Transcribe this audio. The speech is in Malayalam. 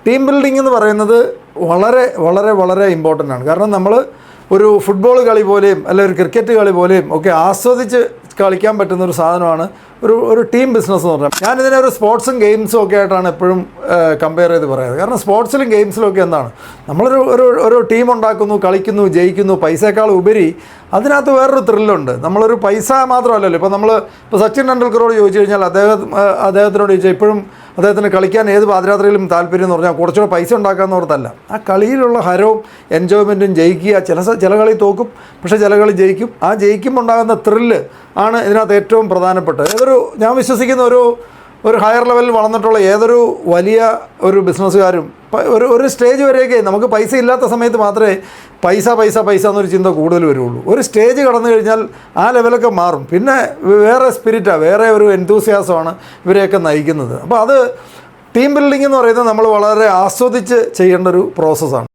ടീം ബിൽഡിംഗ് എന്ന് പറയുന്നത് വളരെ വളരെ വളരെ ഇമ്പോർട്ടൻ്റ് ആണ്. കാരണം നമ്മൾ ഒരു ഫുട്ബോൾ കളി പോലെയും അല്ലെങ്കിൽ ഒരു ക്രിക്കറ്റ് കളി പോലെയും ഒക്കെ ആസ്വദിച്ച് കളിക്കാൻ പറ്റുന്ന ഒരു സാധനമാണ് ഒരു ടീം ബിസിനസ് എന്ന് പറഞ്ഞാൽ. ഞാനിതിനെ ഒരു സ്പോർട്സും ഗെയിംസും ഒക്കെ ആയിട്ടാണ് എപ്പോഴും കമ്പയർ ചെയ്ത് പറയുന്നത്. കാരണം സ്പോർട്സിലും ഗെയിംസിലും ഒക്കെ എന്താണ്, നമ്മളൊരു ടീം ഉണ്ടാക്കുന്നു, കളിക്കുന്നു, ജയിക്കുന്നു, പൈസയേക്കാൾ ഉപരി അതിനകത്ത് വേറൊരു ത്രില്ലുണ്ട്. നമ്മളൊരു പൈസ മാത്രമല്ലല്ലോ. ഇപ്പോൾ സച്ചിൻ ടെണ്ടുൽക്കറോട് ചോദിച്ചു കഴിഞ്ഞാൽ അദ്ദേഹത്തിനോട് ചോദിച്ചാൽ ഇപ്പോഴും അദ്ദേഹത്തിന് കളിക്കാൻ ഏത് പാതിരാത്രിയിലും താല്പര്യം എന്ന് പറഞ്ഞാൽ കുറച്ചുകൂടെ പൈസ ഉണ്ടാക്കാമെന്ന് ഓർത്തല്ല, ആ കളിയിലുള്ള ഹരവും എൻജോയ്മെൻറ്റും, ജയിക്കുക. ചില കളി തോക്കും, പക്ഷേ ചില കളി ജയിക്കും. ആ ജയിക്കുമ്പോൾ ഉണ്ടാകുന്ന ത്രില്ല് ആണ് ഇതിനകത്ത് ഏറ്റവും പ്രധാനപ്പെട്ടത്. ഞാൻ വിശ്വസിക്കുന്ന ഒരു ഹയർ ലെവലിൽ വളർന്നിട്ടുള്ള ഏതൊരു വലിയ ഒരു ബിസിനസ്സുകാരും ഒരു സ്റ്റേജ് വരെയൊക്കെ നമുക്ക് പൈസ ഇല്ലാത്ത സമയത്ത് മാത്രമേ പൈസ എന്നൊരു ചിന്ത കൂടുതൽ വരുള്ളൂ. ഒരു സ്റ്റേജ് കടന്നു കഴിഞ്ഞാൽ ആ ലെവലൊക്കെ മാറും. പിന്നെ വേറെ സ്പിരിറ്റാണ്, വേറെ ഒരു എൻതൂസിയാസമാണ് ഇവരെയൊക്കെ നയിക്കുന്നത്. അപ്പോൾ അത് ടീം ബിൽഡിംഗ് എന്ന് പറയുന്നത് നമ്മൾ വളരെ ആസ്വദിച്ച് ചെയ്യേണ്ട ഒരു പ്രോസസ്സാണ്.